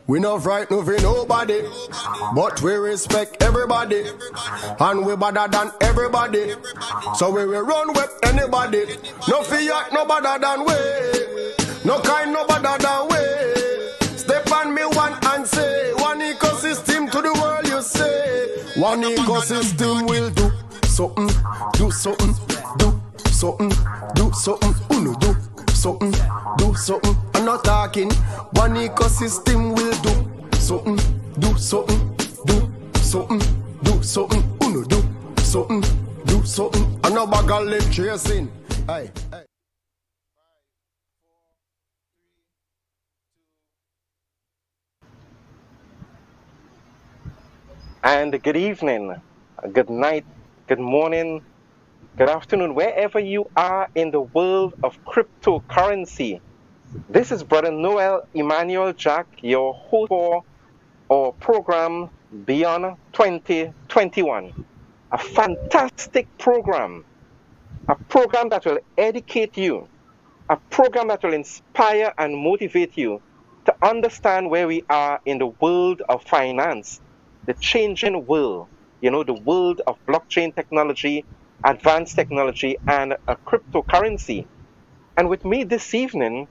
We no frightened of nobody, but we respect everybody, and we better than everybody. So we will run with anybody. No fear, no better than we. No kind, no better than we. Step on me one and say, one ecosystem to the world you say. One ecosystem will do something, do something, do something, do something, uno do something, do something. I'm not talking. One ecosystem will do something, do something, do something, do something, uno do something, do something. I'm not bag of lip chasing. Hey, hey. And good evening, good night, good morning, good afternoon, wherever you are in the world of cryptocurrency. This is Brother Noel, Emmanuel Jack, your host for our program Beyond 2021. A fantastic program, a program that will educate you, a program that will inspire and motivate you to understand where we are in the world of finance, the changing world, the world of blockchain technology, advanced technology, and a cryptocurrency. And with me this evening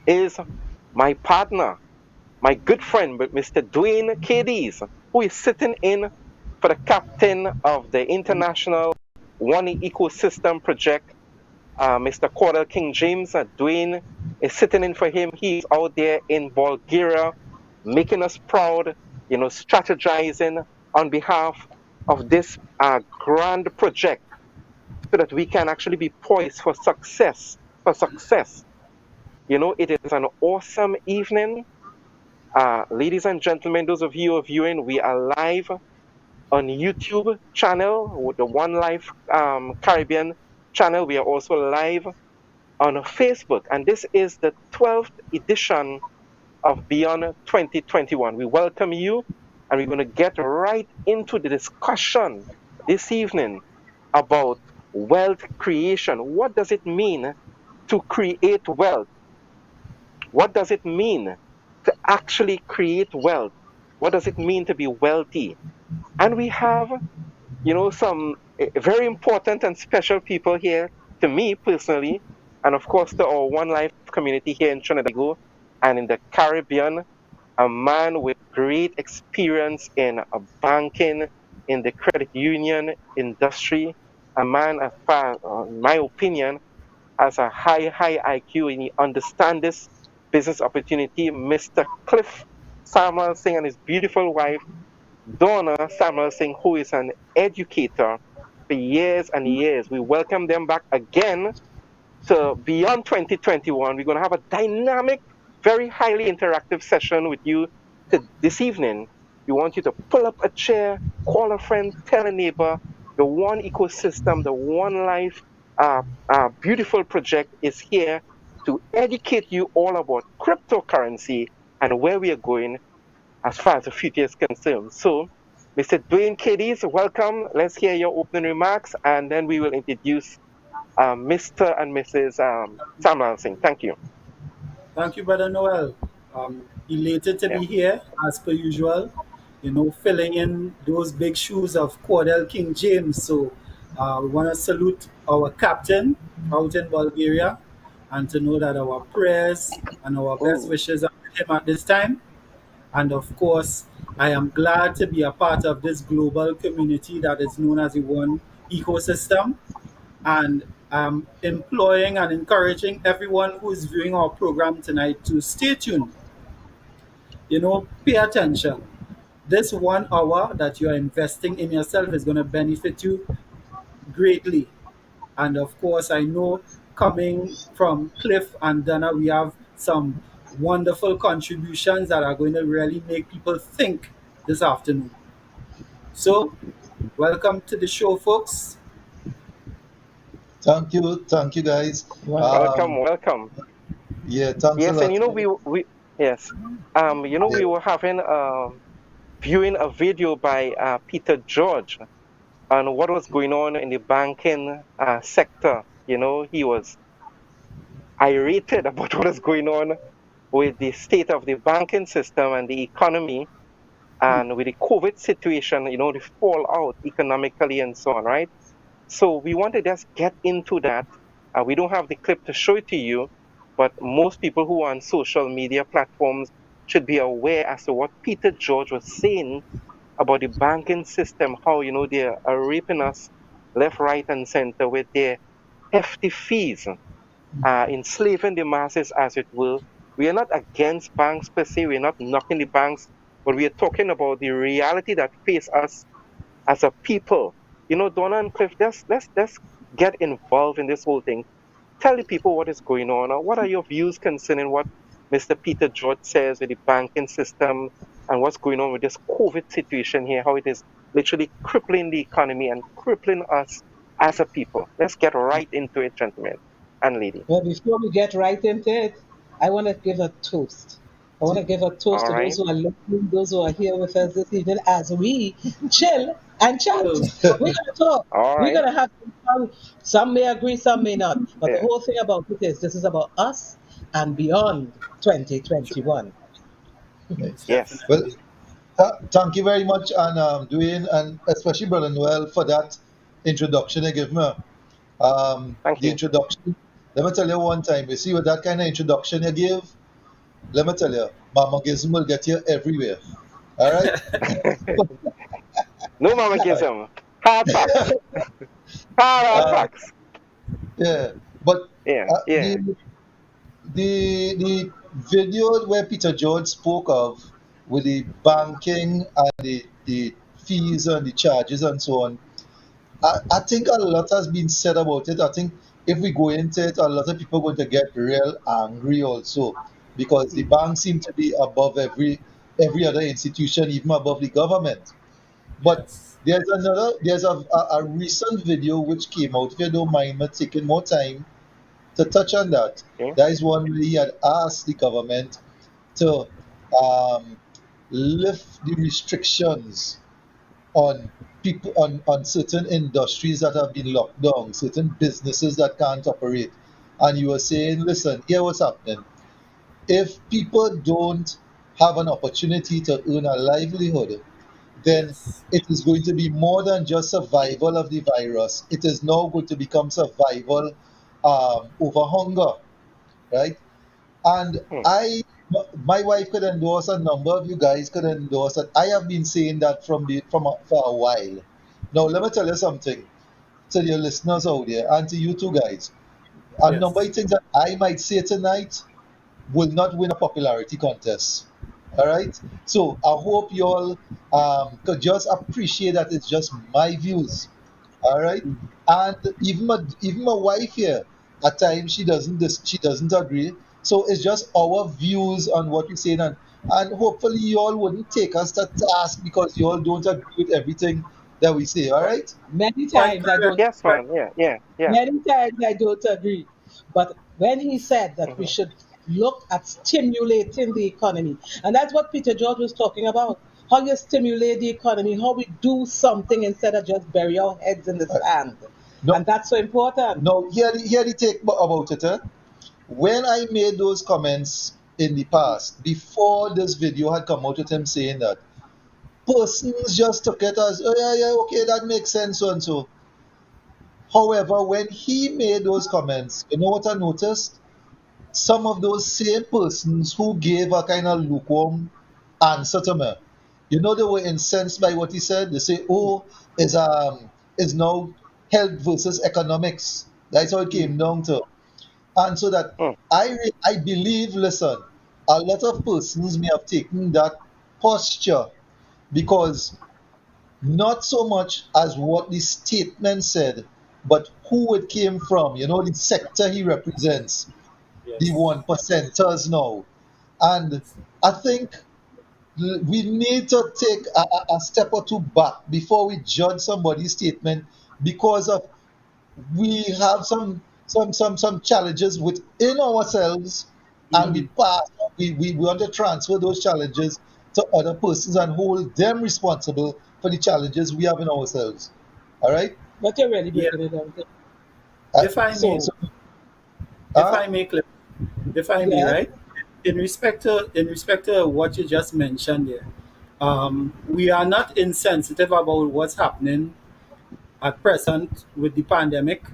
is my partner, my good friend, Mr. Dwayne Cadiz, who is sitting in for the captain of the International One Ecosystem Project, Mr. Cordell King Jayms. Dwayne is sitting in for him. He's out there in Bulgaria, making us proud, strategizing on behalf of this grand project so that we can actually be poised for success. It is an awesome evening. Ladies and gentlemen, those of you who are viewing, we are live on YouTube channel, the One Life Caribbean channel. We are also live on Facebook, and this is the 12th edition of Beyond 2021. We welcome you, and we're going to get right into the discussion this evening about wealth creation. What does it mean to create wealth? What does it mean to actually create wealth? What does it mean to be wealthy? And we have, some very important and special people here to me personally, and of course to our One Life community here in Trinidad and in the Caribbean, a man with great experience in banking, in the credit union industry, a man, as far, in my opinion, has a high IQ, and he understands this business opportunity, Mr. Cliff Samuel Singh and his beautiful wife, Donna Samuel Singh, who is an educator for years and years. We welcome them back again to Beyond 2021. We're going to have a dynamic, very highly interactive session with you this evening. We want you to pull up a chair, call a friend, tell a neighbor. The One Ecosystem, the One Life beautiful project is here to educate you all about cryptocurrency and where we are going as far as the future is concerned. So, Mr. Dwayne Cadiz, welcome. Let's hear your opening remarks, and then we will introduce Mr. and Mrs. Samuel Singh. Thank you. Thank you, Brother Noel. Elated to be here, as per usual, filling in those big shoes of Cordell King Jayms. So we want to salute our captain out in Bulgaria, and to know that our prayers and our best wishes are with him at this time. And of course, I am glad to be a part of this global community that is known as the One Ecosystem. And I'm employing and encouraging everyone who is viewing our program tonight to stay tuned. Pay attention. This 1 hour that you are investing in yourself is going to benefit you greatly. And of course, I know coming from Cliff and Dana, we have some wonderful contributions that are going to really make people think this afternoon. So, welcome to the show, folks. Thank you, guys. Welcome. Yeah, thanks a Yes, lot. and we were having viewing a video by Peter George on what was going on in the banking sector. He was irated about what was going on with the state of the banking system and the economy, and with the COVID situation, the fallout economically and so on, right? So we want to just get into that. We don't have the clip to show it to you, but most people who are on social media platforms should be aware as to what Peter George was saying about the banking system, how, they are raping us left, right, and center with their hefty fees, enslaving the masses, as it will. We are not against banks per se, we're not knocking the banks, but we are talking about the reality that face us as a people. Donna and Cliff, let's get involved in this whole thing. Tell the people what is going on. Or what are your views concerning what Mr. Peter George says with the banking system and what's going on with this COVID situation here, how it is literally crippling the economy and crippling us as a people. Let's get right into it, gentlemen and lady. Well, before we get right into it, I want to give a toast. I want to give a toast All to those right? who are listening, those who are here with us this evening as we chill and chat. We're going to talk. All We're right? going to have some fun. Some may agree, some may not. But the Yeah. whole thing about it is this is about us and beyond 2021. Most Yes. Well, definitely. thank you very much, and Dwayne, and especially Brother Noel, for that introduction you give me. Thank The you. introduction, let me tell you one time, you see, with that kind of introduction you give, let me tell you, Mamagism will get you everywhere. All right? No mamagism. Hard facts. Hard uh, facts. yeah. But Yeah. uh, Yeah. the video where Peter George spoke of with the banking and the fees and the charges and so on, I think a lot has been said about it. I think if we go into it, a lot of people are going to get real angry also because the banks seem to be above every other institution, even above the government. But Yes. there's a recent video which came out. If you don't mind me taking more time to touch on that, Okay. there is one where he had asked the government to um, lift the restrictions on people on certain industries that have been locked down, certain businesses that can't operate. And you were saying, listen, here what's happening. If people don't have an opportunity to earn a livelihood, then Yes. it is going to be more than just survival of the virus. It is now going to become survival over hunger, right? And Hmm. my wife could endorse, a number of you guys could endorse that. I have been saying that for a while. Now, let me tell you something to your listeners out there and to you two guys. A number Yes. of things that I might say tonight will not win a popularity contest. All right. So I hope you all could just appreciate that it's just my views. All right. And even my wife here, at times she doesn't agree. So it's just our views on what we're saying, and hopefully you all wouldn't take us to task because you all don't agree with everything that we say. All right. Many Quite times I correct. don't Yes, Right. man. Yeah. Yeah. Yeah. Many times I don't agree. But when he said that we Hmm. should look at stimulating the economy, and that's what Peter George was talking about, how you stimulate the economy, how we do something instead of just bury our heads in the Uh, sand. no, And that's so important. no. Here the take about it. When I made those comments in the past, before this video had come out with him saying that, persons just took it as, oh, yeah, yeah, okay, that makes sense, so and so. However, when he made those comments, you know what I noticed? Some of those same persons who gave a kind of lukewarm answer to me, they were incensed by what he said. They say, oh, is now health versus economics. That's how it came down to. And so that Hmm. I believe, listen, a lot of persons may have taken that posture because not so much as what the statement said, but who it came from, the sector he represents, the Yes. one percenters now. And I think we need to take a step or two back before we judge somebody's statement because of we have some challenges within ourselves, and we Mm-hmm. pass we want to transfer those challenges to other persons and hold them responsible for the challenges we have in ourselves. All right. But you're really Yeah. breaking it down. If I may, So So, if uh, I may, Cliff, if I may, yes, right? in respect to what you just mentioned there, we are not insensitive about what's happening at present with the pandemic.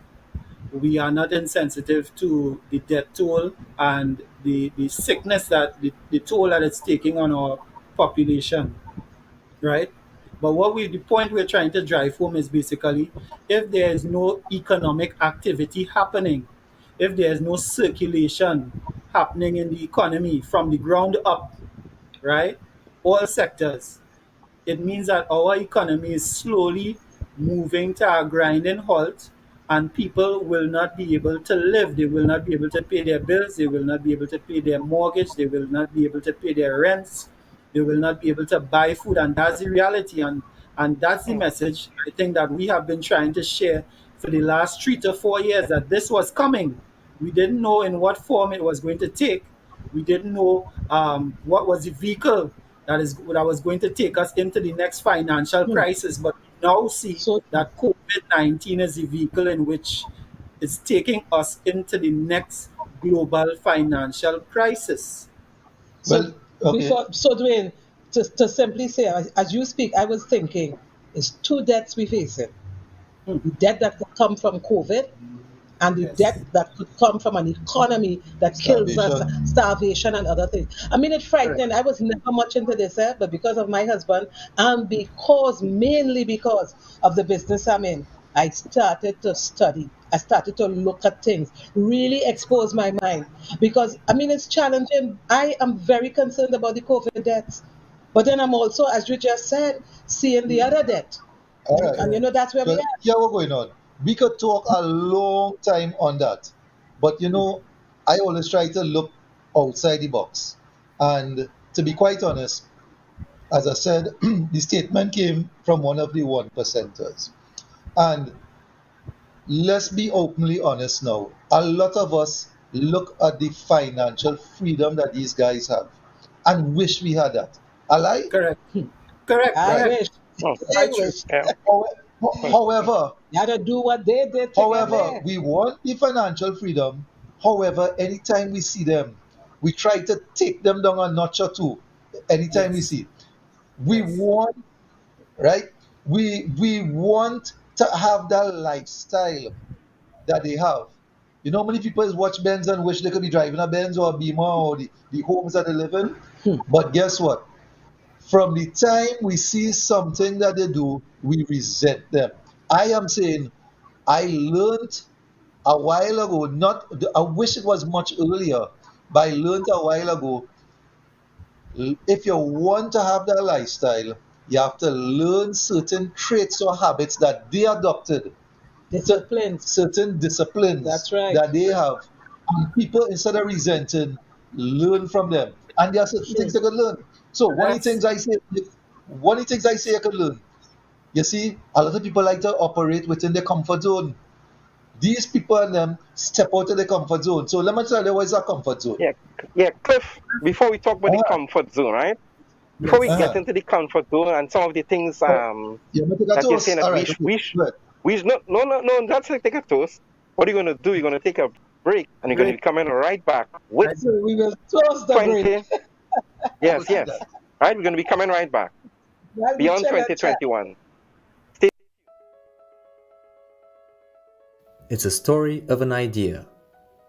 We are not insensitive to the death toll and the sickness that the toll that it's taking on our population, right? But the point we're trying to drive home is basically, if there is no economic activity happening, if there is no circulation happening in the economy from the ground up, right? All sectors, it means that our economy is slowly moving to a grinding halt, and people will not be able to live. They will not be able to pay their bills. They will not be able to pay their mortgage. They will not be able to pay their rents. They will not be able to buy food. And that's the reality. And that's the message I think that we have been trying to share for the last 3 to 4 years, that this was coming. We didn't know in what form it was going to take. We didn't know what was the vehicle that was going to take us into the next financial Hmm. crisis. But we now see So true. that COVID-19 is the vehicle in which it's taking us into the next global financial crisis. So Well, okay. Dwayne, to simply say, as you speak, I was thinking, it's two deaths we're facing. Hmm. The death that could come from COVID and the Yes. debt that could come from an economy that kills us, Starvation. starvation and other things. I mean, it's Correct. frightening. I was never much into this, but because of my husband and mainly because of the business I'm in, I started to study. I started to look at things, really expose my mind. Because, I mean, it's challenging. I am very concerned about the COVID deaths. But then I'm also, as you just said, seeing the other debt. All right. And Correct. that's where we Well, are. here we're going on. We could talk a long time on that. But I always try to look outside the box. And to be quite honest, as I said, the statement came from one of the one percenters. And let's be openly honest now. A lot of us look at the financial freedom that these guys have and wish we had that. A lie? Correct. Correct. I Right. wish. Hmm. I Quite true. wish. Yeah. However, You had to do what they did to get However, there. we want the financial freedom. However, anytime we see them, we try to take them down a notch or two. Anytime we Yes. see, we Yes. want, right? We want to have that lifestyle that they have. You know how many people watch Benz and wish they could be driving a Benz or a Beamer or the homes that they live in? Hmm. But guess what? From the time we see something that they do, we resent them. I am saying I learned a while ago, not I wish it was much earlier, but I learned a while ago, if you want to have that lifestyle, you have to learn certain traits or habits that they adopted, Disciplines. certain disciplines That's right. that they have. And people, instead of resenting, learn from them. And there are certain things True. they could learn. So Yes. one of the things I say I could learn. You see, a lot of people like to operate within their comfort zone. These people and them step out of the comfort zone. So let me tell you what is a comfort zone. Yeah, yeah, Cliff, before we talk about the Uh-huh. comfort zone, right? Before we Yes. get Uh-huh. into the comfort zone and some of the things Oh, you want to take a that you're saying toast? that All right, okay, good. no, that's like take a toast. What are you gonna do? You're gonna take a break and you're gonna Break. be coming right back with Right. So we will toast the break 20. I will Yes, see yes. that. Right, we're gonna be coming right back while we beyond chill and chat. 2021. Stay. It's a story of an idea,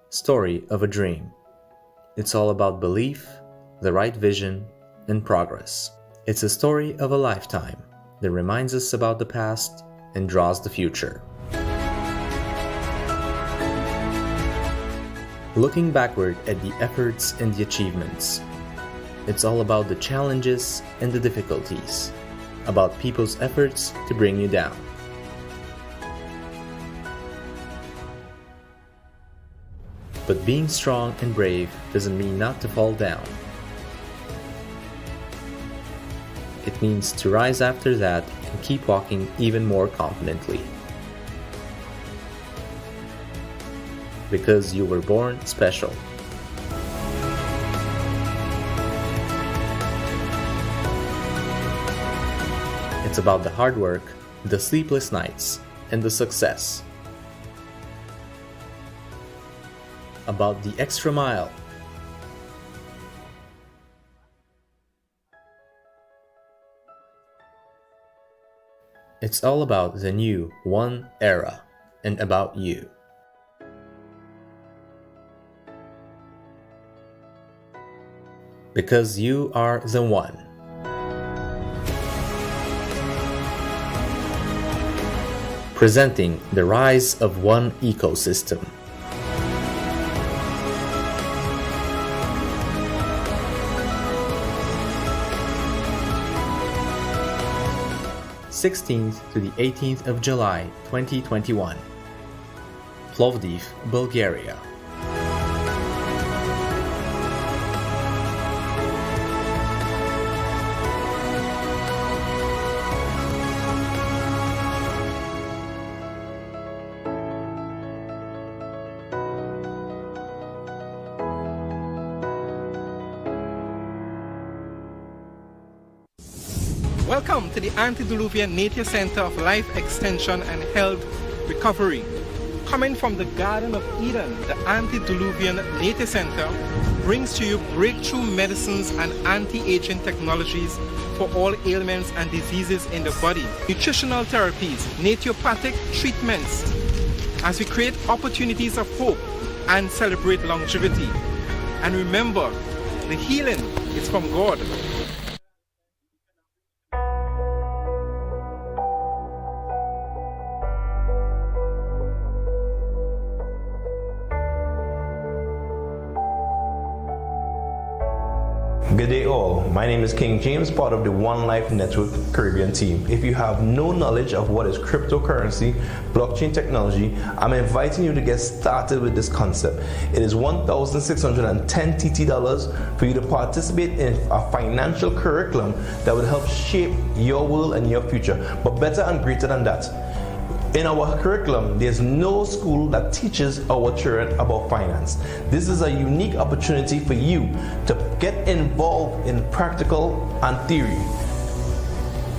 story of a dream. It's all about belief, the right vision, and progress. It's a story of a lifetime that reminds us about the past and draws the future. Looking backward at the efforts and the achievements. It's all about the challenges and the difficulties, about people's efforts to bring you down. But being strong and brave doesn't mean not to fall down. It means to rise after that and keep walking even more confidently. Because you were born special. It's about the hard work, the sleepless nights, and the success. About the extra mile, It's all about the new One era and about you. Because you are the one. Presenting the rise of one ecosystem. (16th to the 18th of July 2021). Plovdiv, Bulgaria. Welcome to the Antediluvian Nature Center of Life Extension and Health Recovery. Coming from the Garden of Eden, the Antediluvian Nature Center brings to you breakthrough medicines and anti-aging technologies for all ailments and diseases in the body, nutritional therapies, naturopathic treatments, as we create opportunities of hope and celebrate longevity. And remember, the healing is from God. Good day all, my name is King Jayms, part of the One Life Network Caribbean team. If you have no knowledge of what is cryptocurrency, blockchain technology, I'm inviting you to get started with this concept. It is $1,610 TT for you to participate in a financial curriculum that will help shape your world and your future, but better and greater than that. In our curriculum, there's no school that teaches our children about finance. This is a unique opportunity for you to get involved in practical and theory.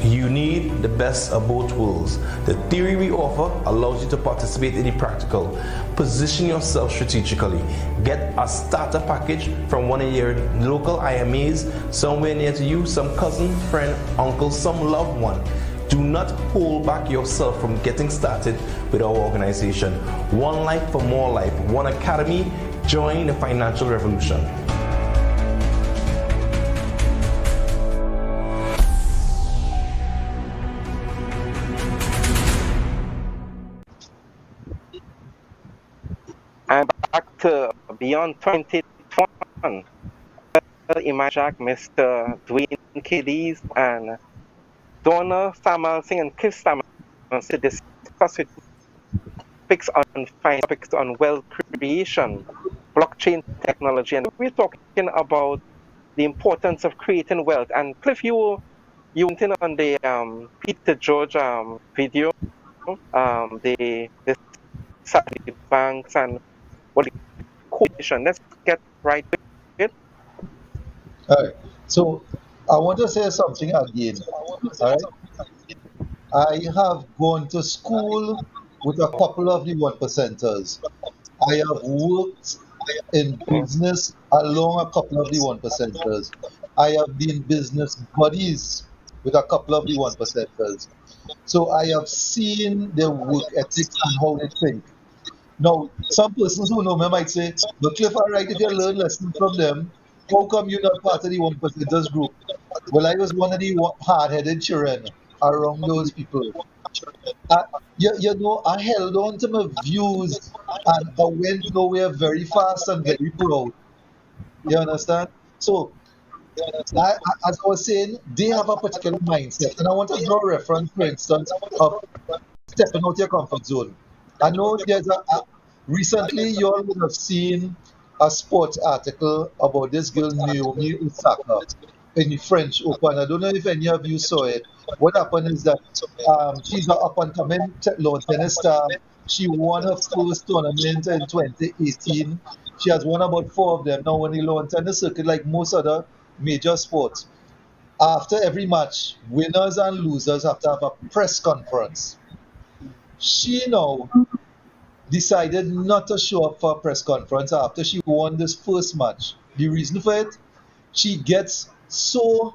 You need the best of both worlds. The theory we offer allows you to participate in the practical. Position yourself strategically. Get a starter package from one of your local IMAs somewhere near to you, some cousin, friend, uncle, some loved one. Do not hold back yourself from getting started with our organization. One Life for More Life, One Academy. Join the financial revolution. And back to Beyond 2021. Emmanuel, Mr. Dwayne Kiddies, and Donna Samuel Singh and Chris Samuel to discuss with topics on finance, topics on wealth creation, blockchain technology, and we're talking about the importance of creating wealth. And Cliff, you went in on the Peter George video, the Saturday banks and what the coalition. Let's get right to it. All right. So I want to say something again. All right. I have gone to school with a couple of the 1%ers. I have worked in business along a couple of the 1%ers. I have been business buddies with a couple of the 1%ers. So I have seen their work ethics and how they think. Now, some persons who know me might say, but Cliff, all right, if you learn lessons from them, how come you're not part of the 1%ers group? Well, I was one of the hard-headed children around those people. You know, I held on to my views and I went nowhere very fast and very proud. You understand? So, as I was saying, they have a particular mindset. And I want to draw a reference, for instance, of stepping out your comfort zone. I know there's recently you all would have seen a sports article about this girl Naomi Osaka in the French Open. I don't know if any of you saw it. What happened is that she's an up-and-coming lawn tennis star. She won her first tournament in 2018. She has won about 4 of them now on the lawn tennis circuit, like most other major sports. After every match, winners and losers have to have a press conference. She now decided not to show up for a press conference after she won this first match. The reason for it, she gets so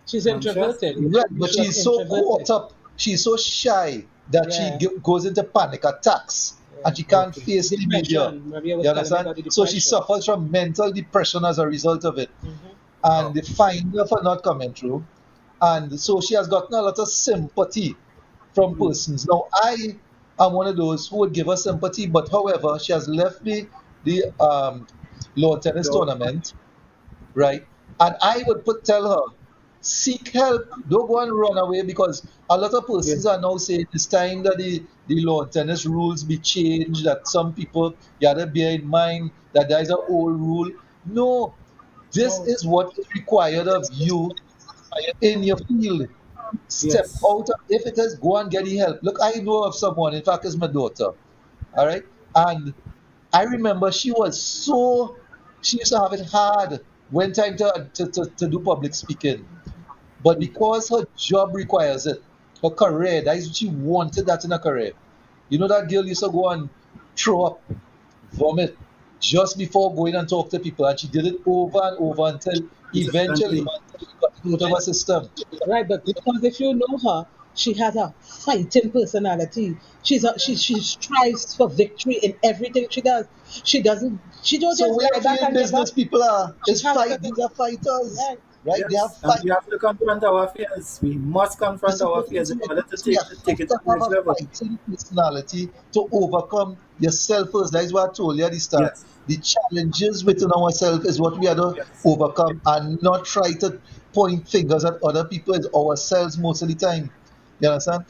She's I'm sure. introverted. Right, but She was she's so caught introverted. up, she's so shy that she Yeah. goes into panic attacks Yeah. and she can't Okay. face the media. Depression. Maria was You telling me understand? about the So she depression. suffers from mental depression as a result of it. Hmm. And Wow. they find her for not coming through. And so she has gotten a lot of sympathy from Mm. persons. Now, I am one of those who would give her sympathy, but however, she has left the lawn tennis So, tournament, right? And I would tell her, seek help. Don't go and run away because a lot of yeah. persons are now saying it's time that the lawn tennis rules be changed, that some people, you have to bear in mind that there is an old rule. No, this No. is what is required of you in your field. Step Yes. out. If it is, go and get the help. Look, I know of someone, in fact, it's my daughter. All right. And I remember she used to have it hard when time to do public speaking. But Mm. because her job requires it, her career, that is, she wanted that in her career. You know, that girl used to go and throw up, vomit, just before going and talk to people. And she did it over and over until Consistently. eventually she got it out of her system. Right, but because if you know her, she has a fighting personality. She strives for victory in everything she does. She doesn't. She don't So just where lie back field and give up. business people are, She is has to. fight. These are fighters, Right. right? They have Yes. And fight. we have to confront our fears. We must confront This is our what I'm fears in saying. order to So you take have it to to the have next a level. fighting personality to overcome yourself first. That is what I told you at the start. Yes. The challenges within ourselves is what we have to Yes. overcome and not try to point fingers at other people. It's ourselves most of the time. You understand?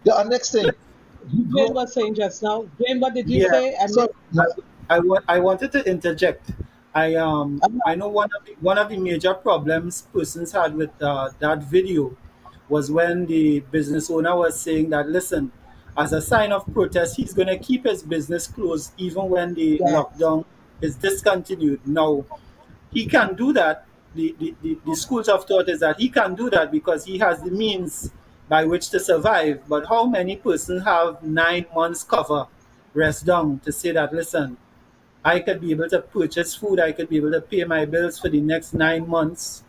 The next thing, you Jane grow. was saying just now. Jane, what did you Yeah. say? I So missed. yeah, I wanted to interject. Uh, I know one of the major problems persons had with that video was when the business owner was saying that, listen, as a sign of protest, he's going to keep his business closed even when the yes. lockdown is discontinued. Now, he can do that. The schools of thought is that he can do that because he has the means by which to survive. But how many persons have 9 months cover rest down to say that, listen, I could be able to purchase food, I could be able to pay my bills for the next 9 months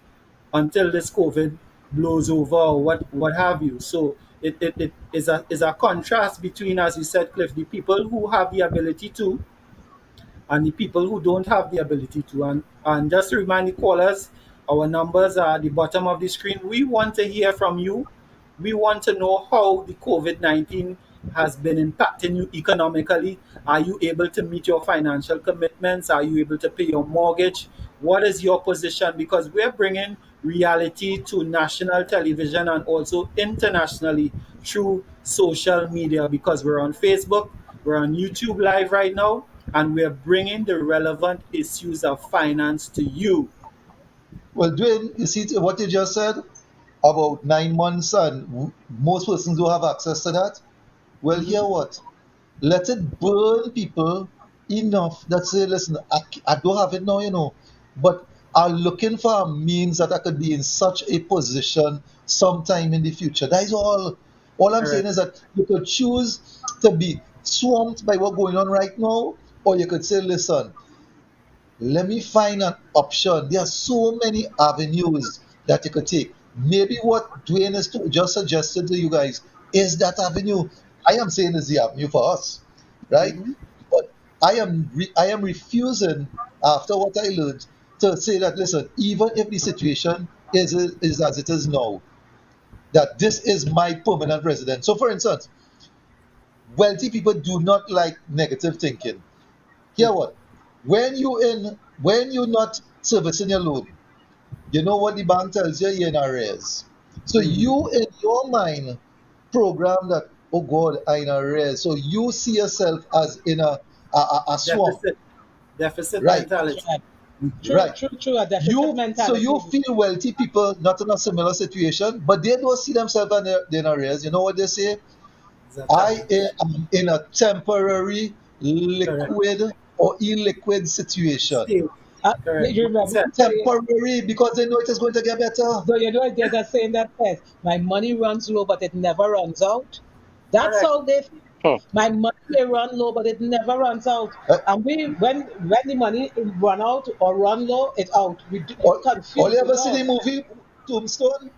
until this COVID blows over or what have you. So it is a contrast between, as you said, Cliff, the people who have the ability to and the people who don't have the ability to. And just to remind the callers, our numbers are at the bottom of the screen. We want to hear from you. We want to know how the COVID 19 has been impacting you economically. Are you able to meet your financial commitments? Are you able to pay your mortgage? What is your position? Because we're bringing reality to national television and also internationally through social media because we're on Facebook, we're on YouTube Live right now, and we're bringing the relevant issues of finance to you. well, Dwayne, you see what you just said about 9 months, and most persons don't have access to that. Well, Mhm. hear what? Let it burn people enough that say, listen, I don't have it now, but I'm looking for a means that I could be in such a position sometime in the future. That is all. All I'm saying is Correct. that you could choose to be swamped by what's going on right now, or you could say, listen, let me find an option. There are so many avenues that you could take. Maybe what Dwayne has just suggested to you guys is that avenue. I am saying is the avenue for us, right? Mhm. But I am refusing after what I learned to say that, listen, even if the situation is as it is now, that this is my permanent residence. So, for instance, wealthy people do not like negative thinking. Hear what? When you're not servicing your loan, you know what the bank tells you, you're in arrears. So Mhm. you in your mind program that, oh God, I'm in arrears. So you see yourself as in a swamp, Deficit, deficit right? That's mentality. right. Mhm. True, Right. true, true. A deficit You mentality. feel wealthy people not in a similar situation, but they don't see themselves in arrears. You know what they say? It's a I challenge. am in a temporary Correct. liquid or illiquid situation. Stay. Correct. You remember Mindset. the saying? Temporary because they know it is going to get better. So you know there's a saying that says, "My money runs low, but it never runs out." That's Correct. how they feel. Hmm. My money may run low, but it never runs out. Eh, And when the money run out or run low, it's out. We All you confused. We ever see the lost. movie? Tombstone,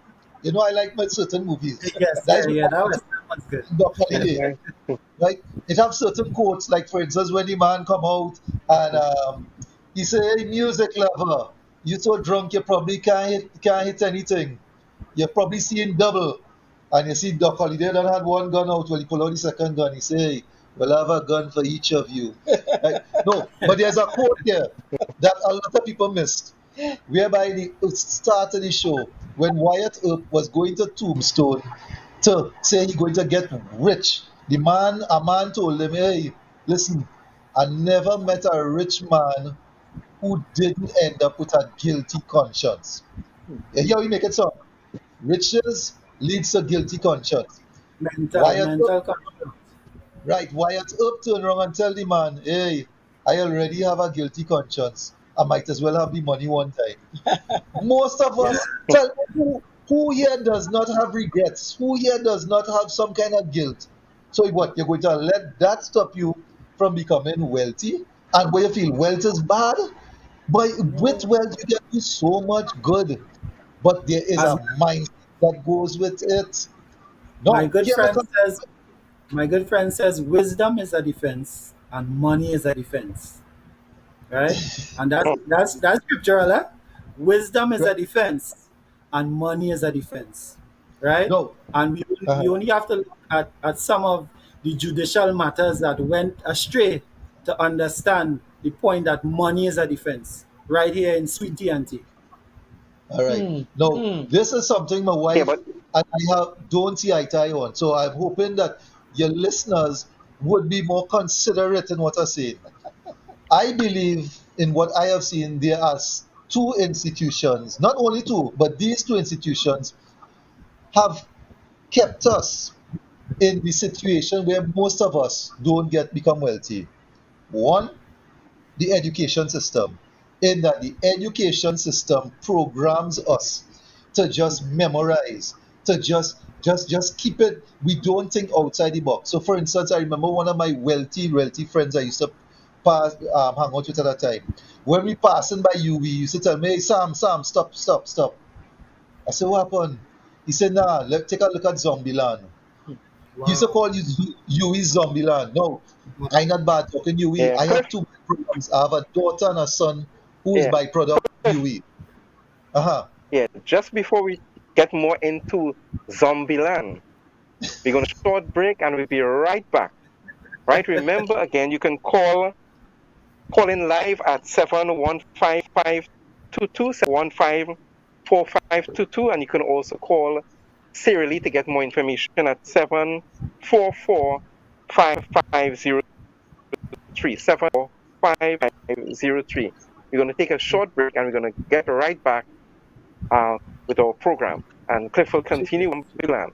you know I like my certain movies. Yes, That is that was good. Doc Holiday, Yeah. right? It have certain quotes, like for instance, when the man come out and he say, "Hey, music lover, you so drunk you probably can't hit anything. You're probably seeing double." And you see Doc Holiday done had one gun out. Well, he pull out the second gun. He say, "Hey, we'll have a gun for each of you." Right? No, but there's a quote here that a lot of people missed, whereby the start of the show when Wyatt Earp was going to Tombstone to say he going to get rich. A man told him, "Hey, listen, I never met a rich man who didn't end up with a guilty conscience." You hear how he make it sound? Riches leads to guilty conscience. Wyatt Earp, Mental control. right, Wyatt Earp turned around and tell the man, "Hey, I already have a guilty conscience. I might as well have the money one time." Most of Yeah, us tell me who here does not have regrets? Who here does not have some kind of guilt? So what? You're going to let that stop you from becoming wealthy? And where you feel wealth is bad? But with wealth you can do so much good. But there is as a mindset that goes with it. my No, good here I friend come. says, my good friend says, wisdom is a defense and money is a defense, right? And that's scriptural, eh? Wisdom is Right. a defense and money is a defense, right? No. And we only have to look at some of the judicial matters that went astray to understand the point that money is a defense right here in Sweet TNT. All right. Hmm. Now, Hmm. this is something my Yeah, wife but and I don't see eye to eye on. So I'm hoping that your listeners would be more considerate in what I say. I believe in what I have seen. There are two institutions, not only two, but these two institutions have kept us in the situation where most of us don't get become wealthy. One, the education system, in that the education system programs us to just memorize, to just keep it. We don't think outside the box. So for instance, I remember one of my wealthy friends I used to hang out with at that time. When we passing by you, we used to tell me, "Hey, Sam, stop." I said, "What happened?" He said, "Nah, take a look at Zombieland." He used to Wow. call you Yui Zombieland. No, I not bad talking Yui. yeah, I Cliff, have two programs. I have a daughter and a son who is yeah, byproduct Cliff, Yui. Uh-huh. yeah. Just before we get more into Zombieland, we're gonna short break and we'll be right back. Right? Remember again, you can call in live at 715-522, and you can also call serially to get more information at 744-5503. We're going to take a short break and we're going to get right back uh, with our program. And Cliff will continue on Milan.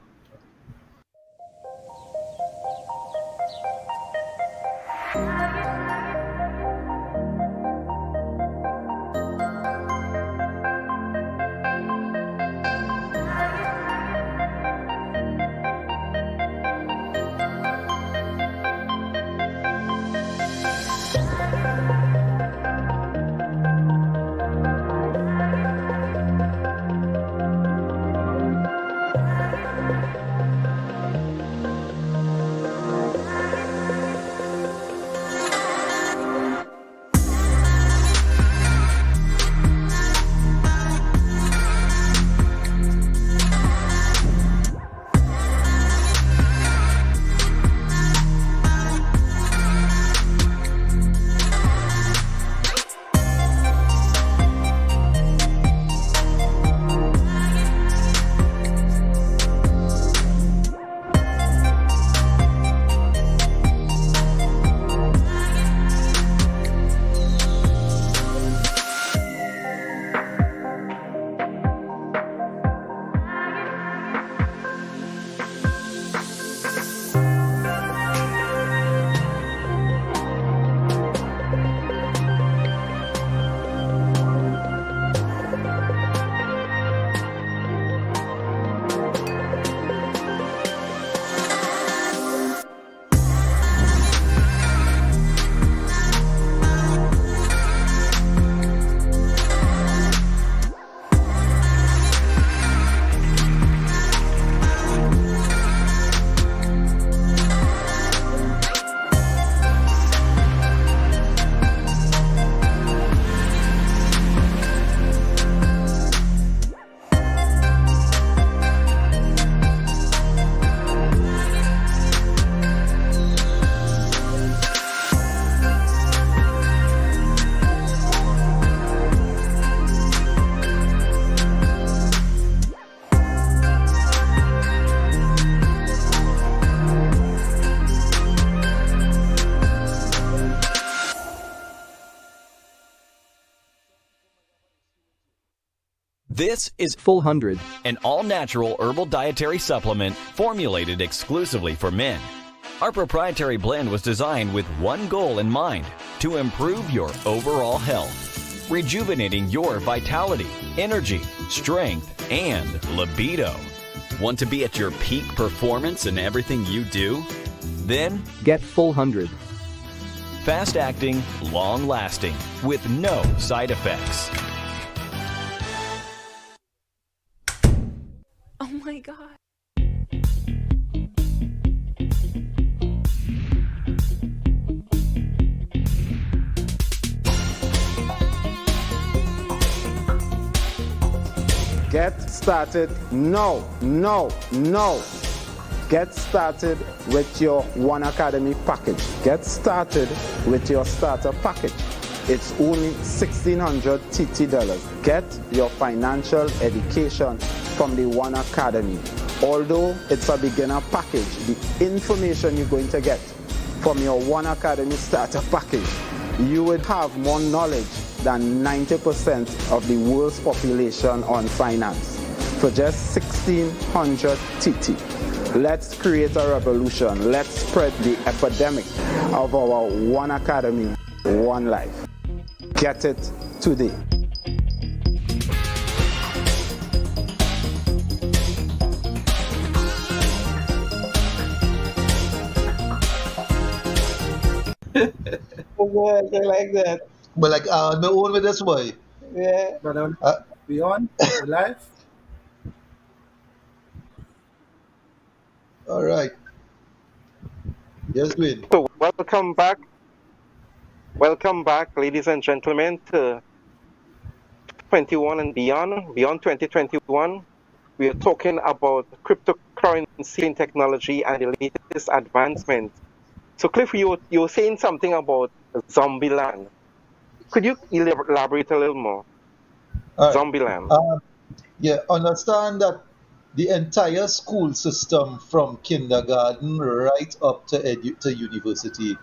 This is Full 100. an all-natural herbal dietary supplement formulated exclusively for men. Our proprietary blend was designed with one goal in mind: to improve your overall health, rejuvenating your vitality, energy, strength, and libido. Want to be at your peak performance in everything you do? Then Get Full 100. fast-acting, long-lasting, with no side effects. Oh my God. Get started now. Get started with your One Academy package. Get started with your starter package. It's only $1,600 TT. Get your financial education from the One Academy. Although it's a beginner package, the information you're going to get from your One Academy starter package, you would have more knowledge than 90% of the world's population on finance for just $1,600 TT. Let's create a revolution. Let's spread the epidemic of our One Academy, One Life. Get it today. I like that. But like my own with this boy. Yeah. Brother, Uh, we on? We live? all right. Yes, Dwayne. So welcome back, ladies and gentlemen, to 21 and beyond 2021. We are talking about cryptocurrency technology and the latest advancements. So, Cliff, you were saying something about Zombieland. Could you elaborate a little more? All right. Zombieland. Yeah, understand that the entire school system from kindergarten right up to university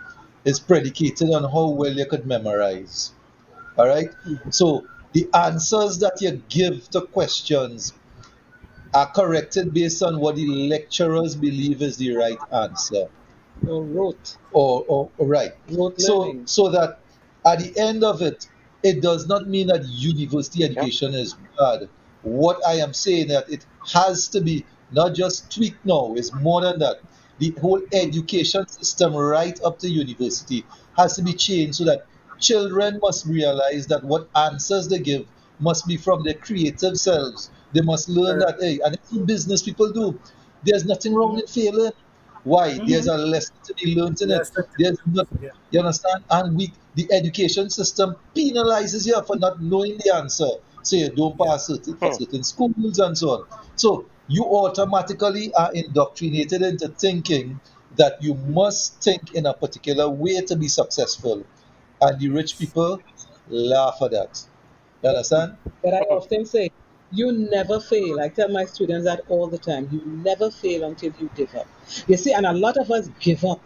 is predicated on how well you could memorize. All right? So the answers that you give to questions are corrected based on what the lecturers believe is the right answer. Or wrote. Or right. Rote So learning. that at the end of it, it does not mean that university education is bad. What I am saying that it has to be not just tweaked now, it's more than that. The whole education system right up to university has to be changed so that children must realize that what answers they give must be from their creative selves. They must learn that, hey, and it's what business people do. There's nothing wrong with failing. Why? There's a lesson to be learned in it. There's not, you understand? And the education system penalizes you for not knowing the answer. So you don't pass certain schools and so on. So you automatically are indoctrinated into thinking that you must think in a particular way to be successful. And the rich people laugh at that. You understand? But I often say, you never fail. I tell my students that all the time. You never fail until you give up. You see, and a lot of us give up.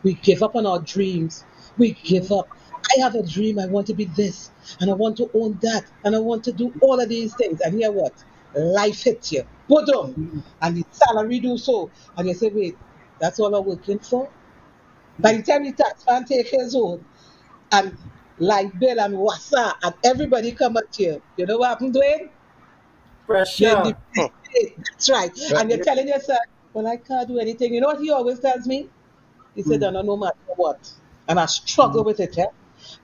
We give up on our dreams. We give up. I have a dream. I want to be this, and I want to own that, and I want to do all of these things. And hear what? Life hits you. Boom. And the salary do so. And you say, wait, that's all I'm working for? By the time the tax man take his own, and light bill and wassa, and everybody come at you, you know what happened, Dwayne? Pressure. That's right. And you're telling yourself, well, I can't do anything. You know what he always tells me? He said, no matter what. And I struggle with it,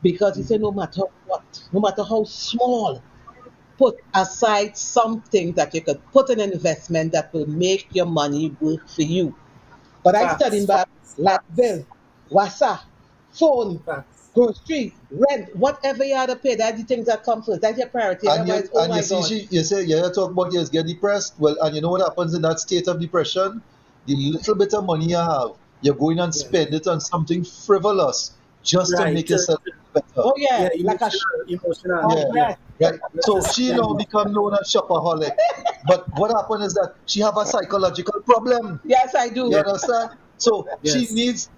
because he said, no matter what, no matter how small, put aside something that you could put in an investment that will make your money work for you. But I studied back light bill, wassa, phone, grocery, rent, whatever you have to pay, that's the things that come first. That's your priority. And Otherwise, you say you talk about you get depressed. Well, and you know what happens in that state of depression? The little bit of money you have, you're going and spend it on something frivolous just to make yourself better. Oh yeah, like emotional. Right. So she now become known as shopaholic. But what happened is that she have a psychological problem. Yes, I do. You understand? So she needs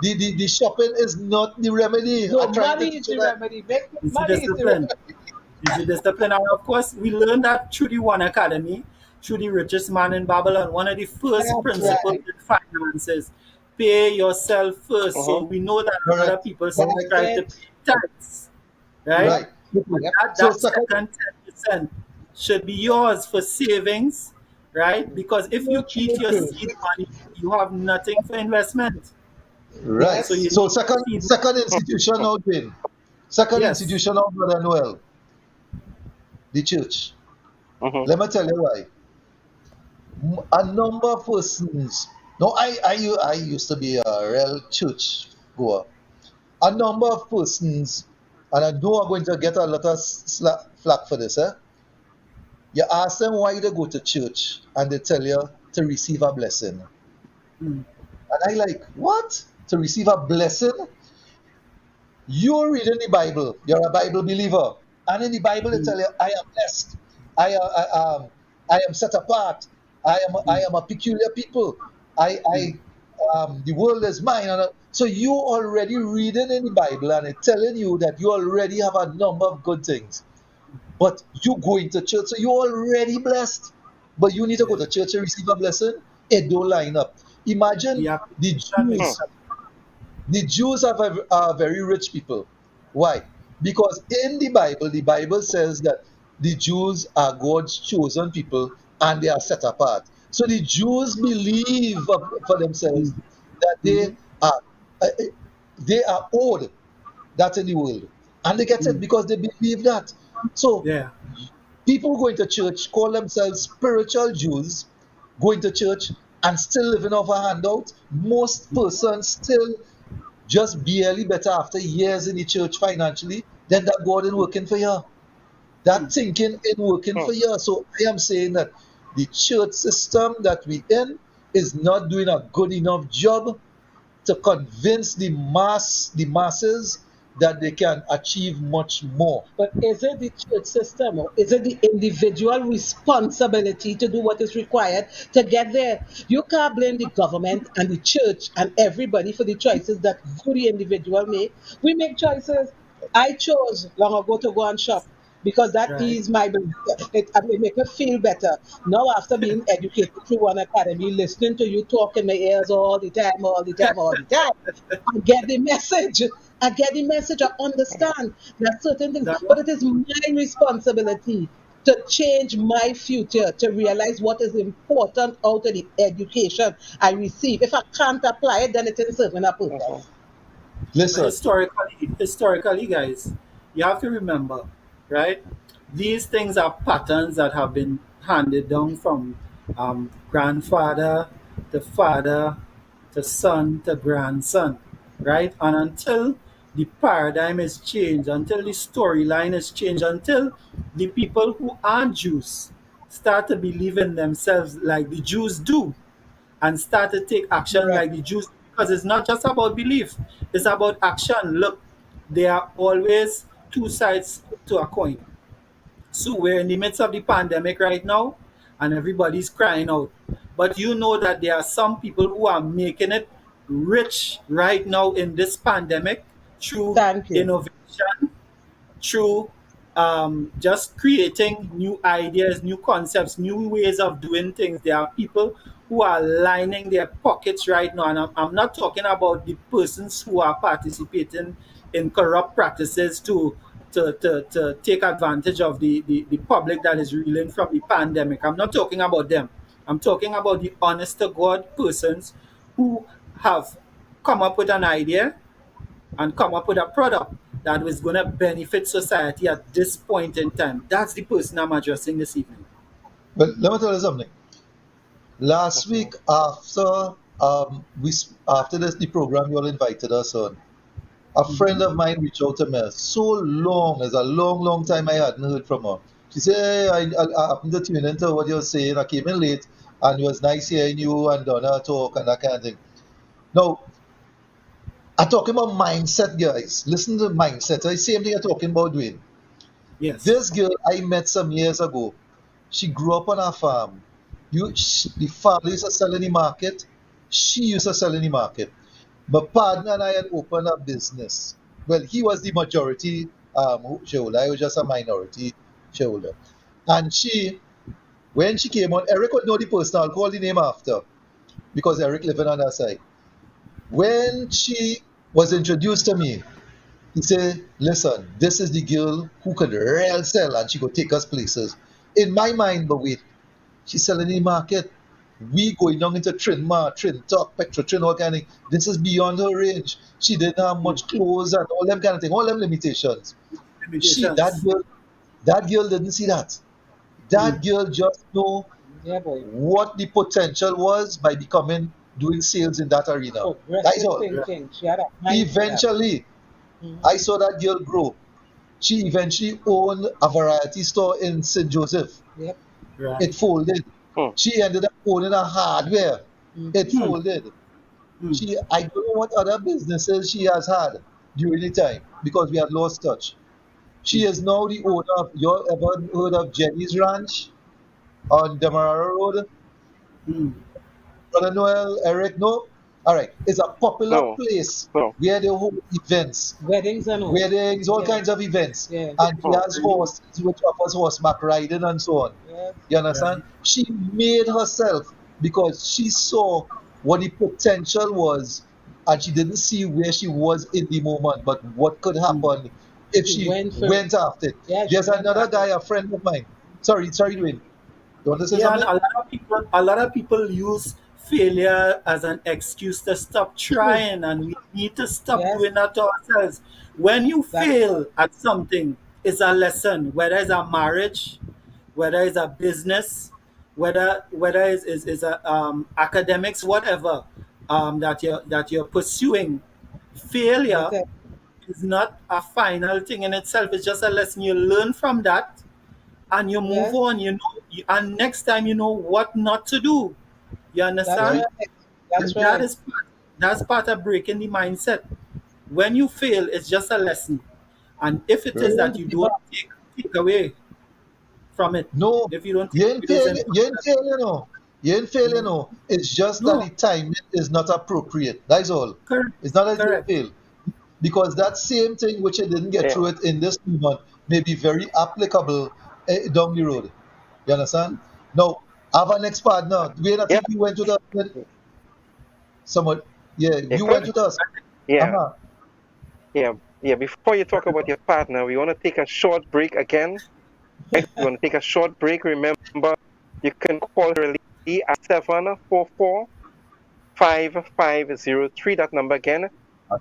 the shopping is not the remedy. No, money is the remedy. Money is the remedy. Is the discipline. And of course, we learned that through the One Academy, through the richest man in Babylon. One of the first That's principles right. in finance is pay yourself first. So Mhm. we know that other Correct. people Correct. subscribe to It. pay tax, right? Right. But Yep. So that second, second 10% should be yours for savings, right? Because if True, you eat true, your true. seed money, you have nothing for investment. right. So you Yes. So need second, seed second money. institution now, Jane. Second Yes. institution now, Brother Noel, the church. Mhm. Let me tell you why. A number of persons. No, I used to be a real church goer. A number of persons, and I know I'm going to get a lot of flack for this. You ask them why they go to church, and they tell you to receive a blessing. Mm. And I like, what? To receive a blessing? You're reading the Bible. You're a Bible believer, and in the Bible they Mm. tell you, "I am blessed. I am set apart. I Mm. am a peculiar people. Mm. The world is mine." So you already reading in the Bible, and it's telling you that you already have a number of good things. But you going to church, so you're already blessed. But you need to go Yeah. to church to receive a blessing. It don't line up. Imagine The the application Hmm. makes Jews. sense. The Jews are very rich people. Why? Because in the Bible says that the Jews are God's chosen people and they are set apart. So the Jews believe for themselves Mm. that Mhm. are uh, they are owed that in the world, and they get it Mm. because they believe that. So Yeah. people going to church call themselves spiritual Jews, going to church and still living off a handout. Most persons still just barely better after years in the church financially, then that God is working for you. That Mm. thinking is working Hmm. for you. So I am saying that the church system that we in is not doing a good enough job to convince the masses that they can achieve much more. But is it the church system or is it the individual responsibility to do what is required to get there? You can't blame the government and the church and everybody for the choices that you, the individual, make. We make choices. I chose long ago to go and shop because that Right. is my it make me feel better. Now after being educated through one academy, listening to you talk in my ears all the time, all the time, all the time. I get the message. I get the message. I understand that certain things, That but one. it is my responsibility to change my future, to realize what is important out of the education I receive. If I can't apply it, then it isn't serving a Mhm. purpose. Listen, Historically, guys, you have to remember, right? These things are patterns that have been handed down from grandfather to father to son to grandson, right? And until the paradigm is changed, until the storyline is changed, until the people who aren't Jews start to believe in themselves like the Jews do, and start to take action correct. like the Jews, because it's not just about belief, it's about action. Look, there are always two sides to a coin. So we're in the midst of the pandemic right now, and everybody's crying out. But you know that there are some people who are making it rich right now in this pandemic through Thank you. innovation, through just creating new ideas, new concepts, new ways of doing things. There are people who are lining their pockets right now, and I'm not talking about the persons who are participating in corrupt practices to take advantage of the public that is reeling from the pandemic. I'm not talking about them. I'm talking about the honest to God persons who have come up with an idea and come up with a product that was going to benefit society at this point in time. That's the person I'm addressing this evening. Well, let me tell you something. Last Mhm. week, after this the program you all invited us on, a friend Mhm. of mine reached out to me. So long, it's a long, long time I hadn't heard from her. She said, "Hey, I happened to tune into what you're saying. I came in late, and it was nice hearing you and Donna talk and that kind of thing." Now, I'm talking about mindset, guys. Listen to mindset. The same thing you're talking about doing. Yes. This girl I met some years ago, she grew up on a farm. The father used to sell in the market. She used to sell in the market. My partner and I had opened a business. Well, he was the majority. shareholder. I was just a minority shareholder. And when she came on, Eric would know the person. I'll call the name after because Eric living on that side. When she was introduced to me, he said, listen, this is the girl who could real sell and she could take us places. In my mind, but wait, she's selling in the market. We going down into Trinma, Trin Talk, Petra, Trin, all kind of thing. This is beyond her range. She didn't have much clothes and all them kind of thing, all them limitations. That girl didn't see that. That girl just know what the potential was by doing sales in that arena. That's all. Eventually, I saw that girl grow. She eventually owned a variety store in St. Joseph. Yep. Right. It folded. She ended up owning a hardware. It folded. I don't know what other businesses she has had during the time because we had lost touch. She is now the owner of, you ever heard of Jenny's Ranch on Demerara Road? Brother Noel, Eric, no? All right. It's a popular place where they hold events. Weddings and all. Weddings, all kinds of events. Yeah. And he has horses which offers horseback riding and so on. Yeah. You understand? She made herself because she saw what the potential was and she didn't see where she was in the moment, but what could happen if she went after it. Yeah, there's another guy, a friend of mine. Sorry, Dwayne. You want to say something? And a lot of people use failure as an excuse to stop trying, and we need to stop doing that to ourselves. When you fail at something, it's a lesson, whether it's a marriage, whether it's a business, whether it's a academics, whatever that you're pursuing. Failure is not a final thing in itself. It's just a lesson. You learn from that and you move on, and next time you know what not to do. You understand? That's right. That's part of breaking the mindset. When you fail, it's just a lesson. And if it is that you don't take away from it. No, if you don't you ain't fail, You ain't fail, you know. It's just that the timing is not appropriate. That's all. Correct. It's not that you fail. Because that same thing which you didn't get through it in this moment may be very applicable down the road. You understand? Now, our next partner, I think you went to the someone. You went with us. Before you talk about your partner, we want to take a short break again. Right? We want to take a short break. Remember, you can call Relay at 744-5503. That number again,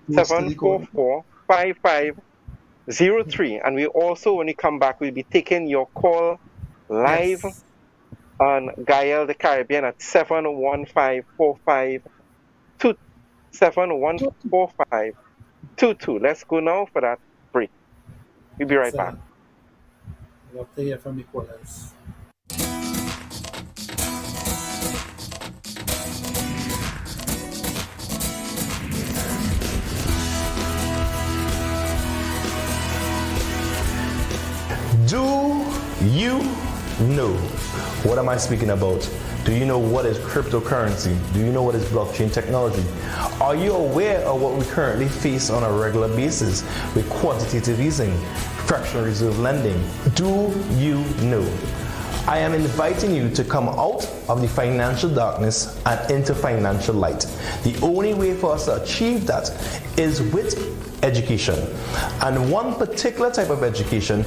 744-5503. And we also, when you come back, we'll be taking your call live on Gael the Caribbean at 7154522. Let's go now for that break. We'll be right back. Love to hear from the callers. Do you know? What am I speaking about? Do you know what is cryptocurrency? Do you know what is blockchain technology? Are you aware of what we currently face on a regular basis with quantitative easing, fractional reserve lending? Do you know? I am inviting you to come out of the financial darkness and into financial light. The only way for us to achieve that is with education. And one particular type of education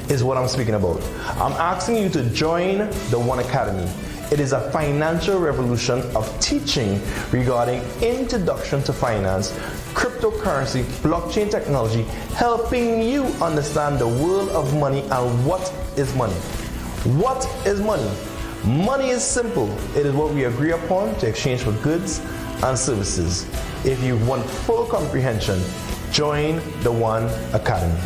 is what I'm speaking about. I'm asking you to join the One Academy. It is a financial revolution of teaching regarding introduction to finance, cryptocurrency, blockchain technology, helping you understand the world of money and what is money. What is money? Money is simple. It is what we agree upon to exchange for goods and services. If you want full comprehension, join the One Academy.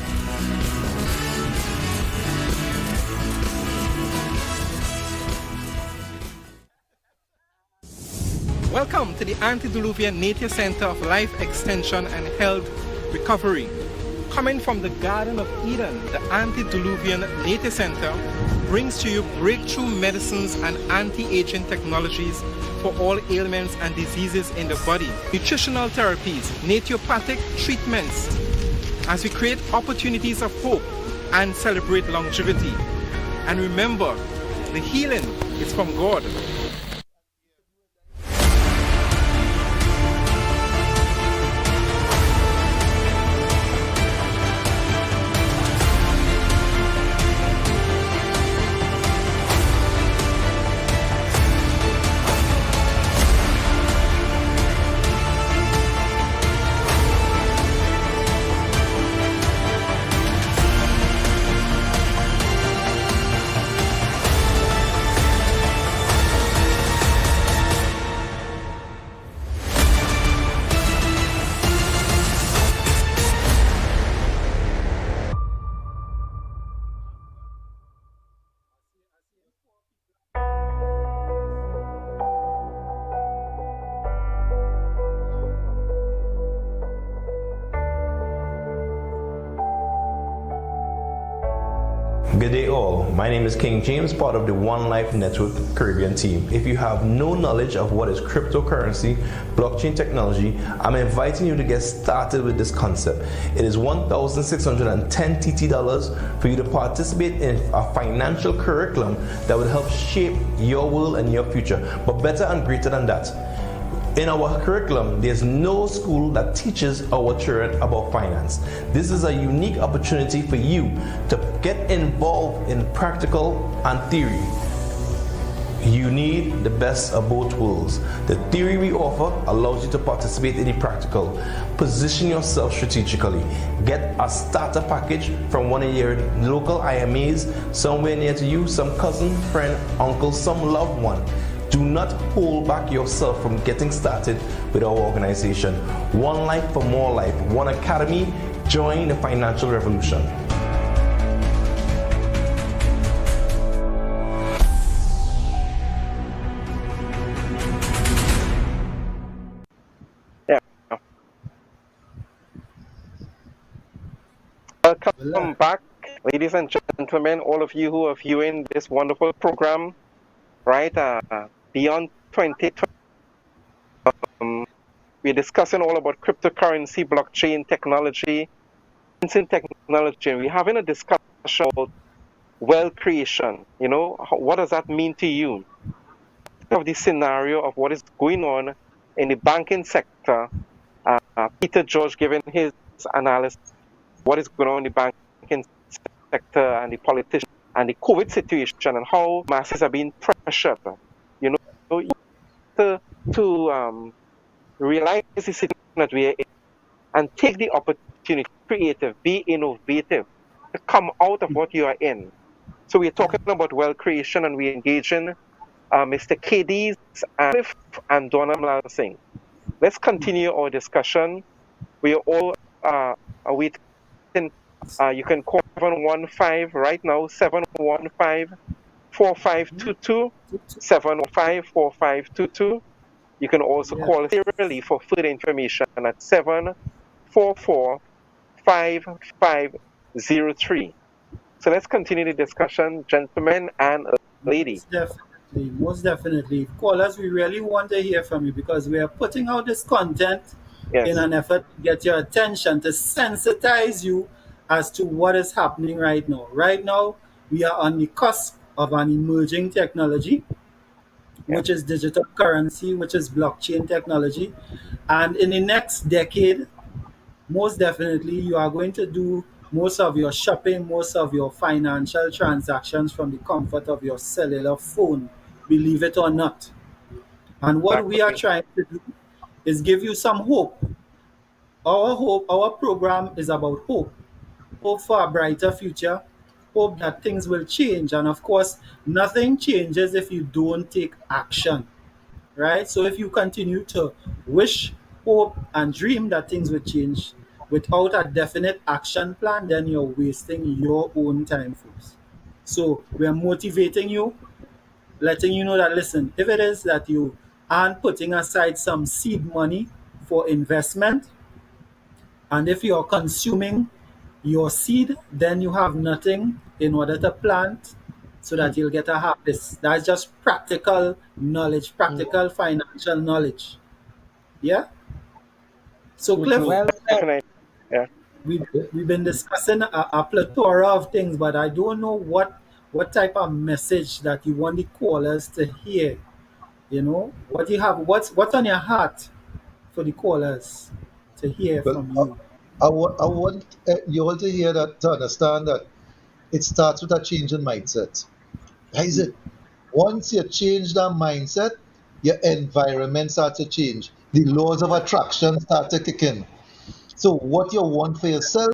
Welcome to the Antediluvian Nature Center of Life Extension and Health Recovery. Coming from the Garden of Eden, the Antediluvian Nature Center brings to you breakthrough medicines and anti-aging technologies for all ailments and diseases in the body, nutritional therapies, naturopathic treatments, as we create opportunities of hope and celebrate longevity. And remember, the healing is from God. Good day all, my name is King James, part of the One Life Network Caribbean team. If you have no knowledge of what is cryptocurrency, blockchain technology, I'm inviting you to get started with this concept. It is $1,610 TT for you to participate in a financial curriculum that will help shape your world and your future, but better and greater than that. In our curriculum, there's no school that teaches our children about finance. This is a unique opportunity for you to get involved in practical and theory. You need the best of both worlds. The theory we offer allows you to participate in the practical. Position yourself strategically. Get a starter package from one of your local IMAs, somewhere near to you, some cousin, friend, uncle, some loved one. Do not hold back yourself from getting started with our organization. One life for more life. One academy. Join the financial revolution. Yeah. Welcome back, ladies and gentlemen, all of you who are viewing this wonderful program, right? Beyond 2020, we're discussing all about cryptocurrency, blockchain technology, technology, and we're having a discussion about wealth creation. You know, what does that mean to you? Of the scenario of what is going on in the banking sector, Peter George giving his analysis, what is going on in the banking sector and the politicians and the COVID situation and how masses are being pressured. You know, to realize the situation that we are in and take the opportunity, creative, be innovative, to come out of what you are in. So we're talking about wealth creation and we're engaging Mr. KD's and Donna Mlansing. Let's continue our discussion. We are all waiting. You can call 715 right now, 715-4522, 715-4522. You can also call serially for further information at 744-5503. So let's continue the discussion, gentlemen and ladies. Most definitely. Callers, we really want to hear from you because we are putting out this content in an effort to get your attention, to sensitize you as to what is happening right now. Right now, we are on the cusp of an emerging technology, which is digital currency, which is blockchain technology. And in the next decade, most definitely, you are going to do most of your shopping, most of your financial transactions from the comfort of your cellular phone, believe it or not. And what we are trying to do is give you some hope. Our program is about hope. Hope for a brighter future, hope that things will change. And of course, nothing changes if you don't take action, right? So if you continue to wish, hope, and dream that things will change without a definite action plan, then you're wasting your own time, folks. So we're motivating you, letting you know that, listen, if it is that you aren't putting aside some seed money for investment, and if you're consuming your seed, then you have nothing in order to plant so that you'll get a harvest. That's just practical knowledge, practical financial knowledge. Yeah? So, Cliff, Well said. Yeah. we've been discussing a plethora of things, but I don't know what type of message that you want the callers to hear. You know, what you have, what's on your heart for the callers to hear Well, from you. I want you all to hear that, to understand that it starts with a change in mindset. That is it. Once you change that mindset, your environment starts to change. The laws of attraction start to kick in. So what you want for yourself,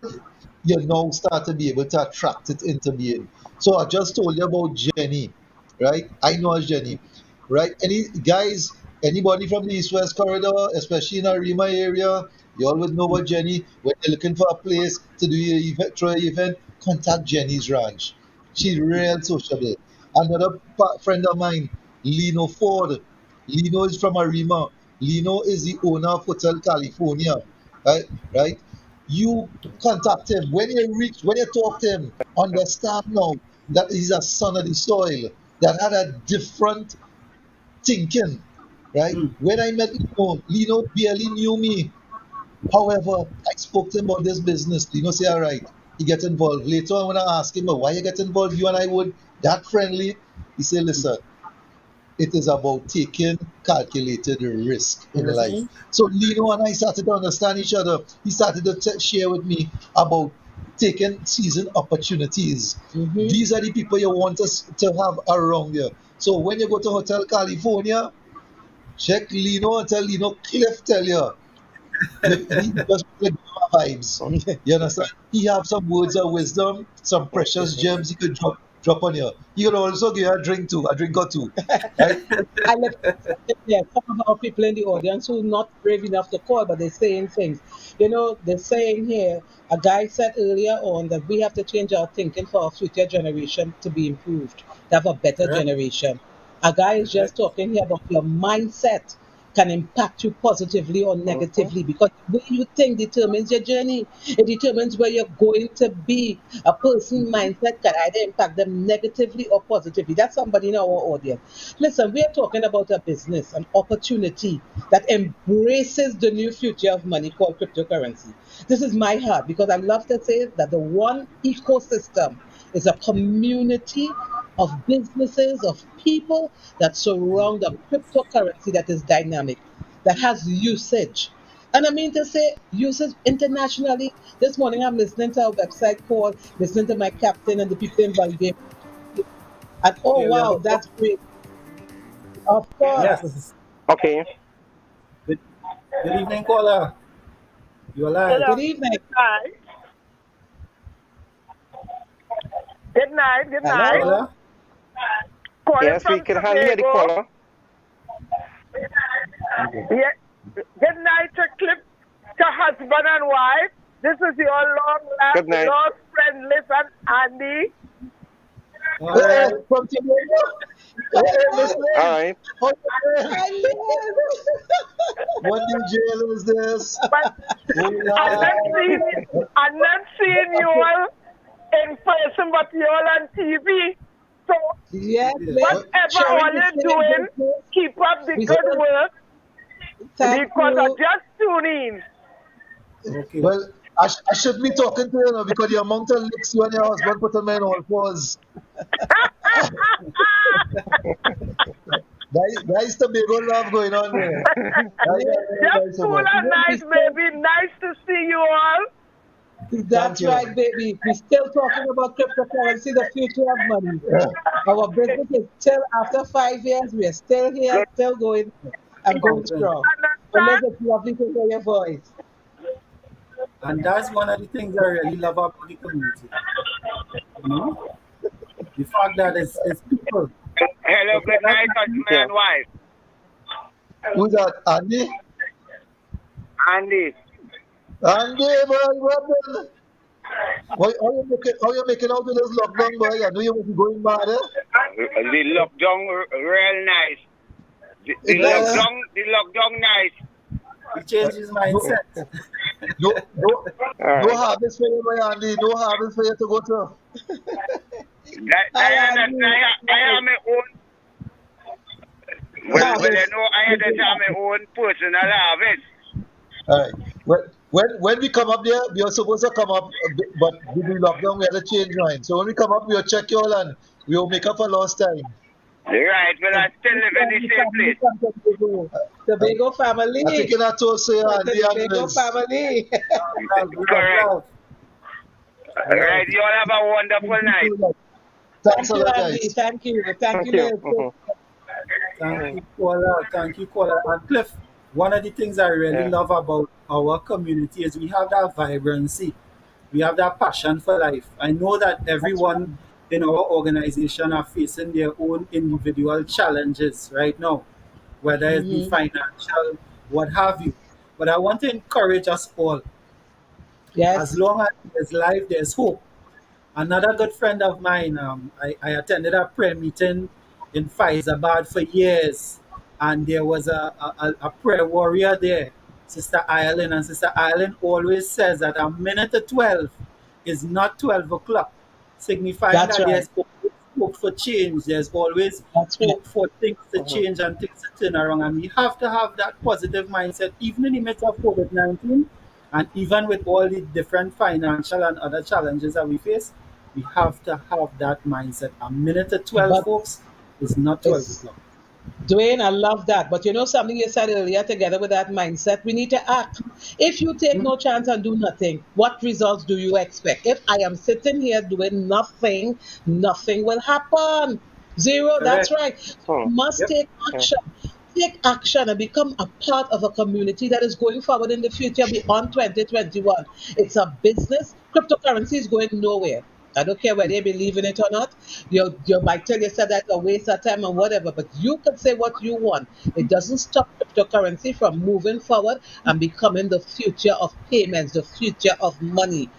you now start to be able to attract it into being. So I just told you about Jenny, right? I know a Jenny, right? Any guys, anybody from the East West corridor, especially in our Rima area, you always know about Jenny. When you're looking for a place to do your event, throw your event, contact Jenny's Ranch. She's real sociable. Another friend of mine, Lino Ford. Lino is from Arima. Lino is the owner of Hotel California, right? Right? You contact him. When you talk to him, understand now that he's a son of the soil that had a different thinking, right? Mm. When I met Lino barely knew me. However, I spoke to him about this business. Lino say, all right, he get involved. Later on, when I asked him, why you get involved, you and I would, that friendly, he said, listen, it is about taking calculated risk in life. Mhm. So Lino and I started to understand each other. He started to share with me about taking season opportunities. These are the people you want us to have around you. So when you go to Hotel California, check Lino and tell Lino Cliff tell you. He just give you vibes. You understand? He have some words of wisdom, some precious gems he could drop on you. He could also give you a drink too, a drink or two. Right? I left there some of our people in the audience who are not brave enough to call, but they're saying things. You know, they're saying here, a guy said earlier on that we have to change our thinking for our future generation to be improved, to have a better Correct. generation. A guy is just Correct. talking here about your mindset can impact you positively or negatively because the way you think determines your journey. It determines where you're going to be. A person's mindset can either impact them negatively or positively. That's somebody in our audience. Listen, we are talking about a business, an opportunity that embraces the new future of money called cryptocurrency. This is my heart because I love to say that the one ecosystem is a community of businesses, of people that surround a cryptocurrency that is dynamic, that has usage. And I mean to say usage internationally. This morning I'm listening to a website called Listening to My Captain and the people involved there. And oh Okay, we have a wow, call. that's great. Of course. Yes. Okay. Good, good evening, caller. You're alive. Good evening. Good night. Good night. Good night. Hello. Caller. Calling Yes, we from can hardly hear the Tobago. caller. Yeah. Good night to Clip, to husband and wife. This is your Good night. lost friend, listen, Andy. All Hey, right. from Tobago. Hey, Miss All Lynn. right. How you doing? I live. What new jail is this? But I'm not seeing you all in person, but you all on TV. So Yes, Yeah. ma'am. whatever Sharing all the you're same doing, business. keep up the We good still work thank because I you. just tuned in. Okay. Well, I should be talking to you now because the amount of licks you and your husband put on me in all fours. That is Tobago love going on there. That is very Just nice of cool us. and nice, baby. Nice to see you all. Thank That's you. right, baby. We're still talking about cryptocurrency, the future of money. Our business is still, after 5 years, we're still here, Good. still going and going Okay. strong. So Understand? it's lovely to hear your voice. And that's one of the things I really love about the community. You know, the fact that it's people. Hello, It's good not night, husband Yeah. and wife. Who's that? Andy? Andy. Andy, boy, what the? How you making out with this lockdown, boy? I know you must be going mad, eh? The lockdown real nice. The Uh, lockdown nice. He changed his no, mindset. no, no, All no right. harvest for you, boy, Andy. No harvest for you to go to. I Hi, understand. Andy. I have my own. Well, I know I understand my own personal habits. All right. Well, When we come up there, we are supposed to come up, but with the lockdown, we had to change mind. So when we come up, we'll check you all and we'll make up for lost time. Right, well, I still live in the same Family place. from Tobago. Tobago family. I think in that also, and The the Tobago Anglers. family. Correct. Right, you all have a wonderful night. Thanks a Thank you, lot, Andy. guys. Thank you. Thank you, Thank you. Lil. Thank you, caller. Thank you, caller. And Cliff, one of the things I really Yeah. love about our community is we have that vibrancy. We have that passion for life. I know that everyone in our organization are facing their own individual challenges right now, whether it be financial, what have you. But I want to encourage us all. As Yes. long as there's life, there's hope. Another good friend of mine, I attended a prayer meeting in Faizabad for years, and there was a prayer warrior there, Sister Ireland, and Sister Ireland always says that a minute to 12 is not 12 o'clock, signifying That's that right. there's always hope for change, there's always That's right. hope for things to change and things to turn around, and we have to have that positive mindset, even in the midst of COVID-19, and even with all the different financial and other challenges that we face. We have to have that mindset. A minute to 12, But folks, is not 12 it's o'clock. Dwayne, I love that. But you know something you said earlier, together with that mindset, we need to act. If you take no chance and do nothing, what results do you expect? If I am sitting here doing nothing, nothing will happen. Zero, that's Correct. right. You must Yep. take action. Take action and become a part of a community that is going forward in the future beyond 2021. It's a business. Cryptocurrency is going nowhere. I don't care whether you believe in it or not. You might tell yourself that's a waste of time and whatever, but you can say what you want. It doesn't stop cryptocurrency from moving forward and becoming the future of payments, the future of money.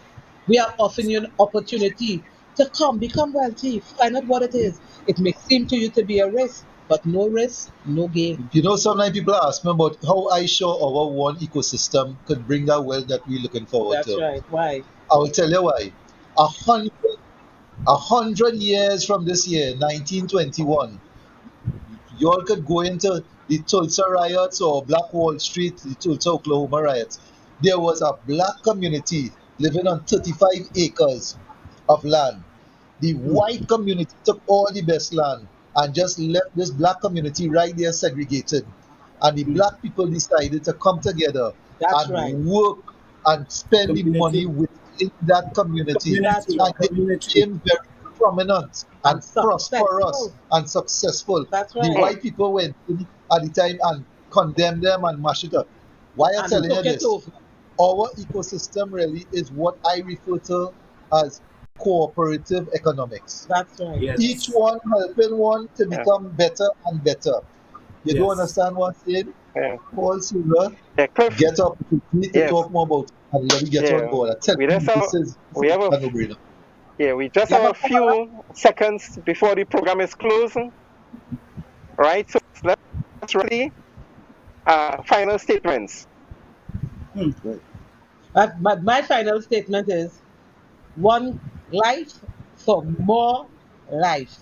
We are offering you an opportunity to come, become wealthy, find out what it is. It may seem to you to be a risk, but no risk, no gain. You know, sometimes people ask me about how I show our one ecosystem could bring that wealth that we're looking forward That's to. right. Why? I will tell you why. 100 years from this year, 1921, you all could go into the Tulsa riots or Black Wall Street, the Tulsa, Oklahoma riots. There was a black community living on 35 acres of land. The white community took all the best land and just left this black community right there segregated. And the black people decided to come together That's and right. work and spend the money Community. within that community. That's Community. right. And they Community. became very prominent and And prosperous successful. and successful. That's The right. white people went in at the time and condemned them and mashed it up. Why I'm And telling you took it this? over. Our ecosystem really is what I refer to as cooperative economics. That's right. Yes. Each one helping one to Yeah. become better and better. You don't Yes. understand what I'm saying? Yeah. Paul Silver, Yeah, Cliff. get up. We need to Yes. talk more about it and let me get Yeah. on board. I tell We you, just have this we is have a a no-brainer. yeah, we just Yeah, have a but few seconds before the program is closed. Right? So let's really final statements. but my final statement is one life for more life.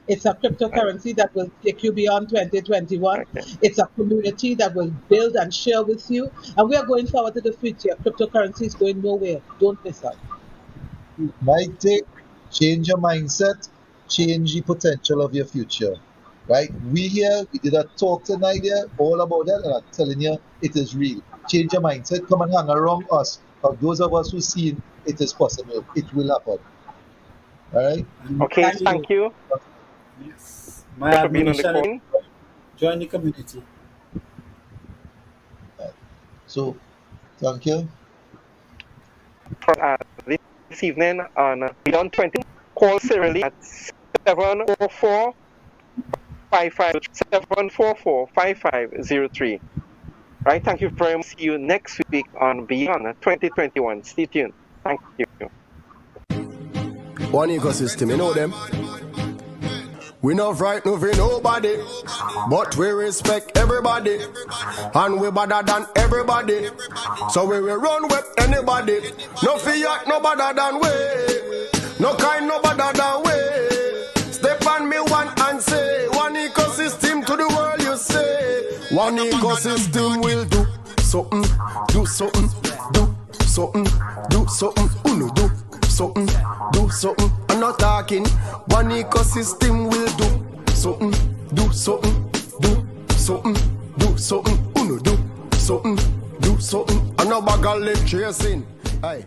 It's a cryptocurrency that will take you beyond 2021. Okay. It's a community that will build and share with you. And we are going forward to the future. Cryptocurrency is going nowhere. Don't miss out. My take, change your mindset, change the potential of your future. Right? We here, we did a talk tonight here, all about that, and I'm telling you, it is real. Change your mindset, come and hang around us. For those of us who see it is possible, it will happen. All right? Okay, thank you Yes. My for being on the admonition call. is join the community. So, thank you. For this evening on Beyond 20. Call Cyrilli at 704 5503. Right, thank you very much. See you next week on Beyond 2021. Stay tuned. Thank you. One ecosystem, you know them. We not frightened of nobody, but we respect everybody, and we better than everybody. So we will run with anybody. No fear, no better than we. No kind, no better than we. Step on me one and say, one ecosystem to the world you say. One ecosystem will do something, do something, do something, do something, uno do something, do something. I'm not talking, one ecosystem will do something, do something, do something, do something, uno do something, do something. I'm not bag of lip chasing. Aye.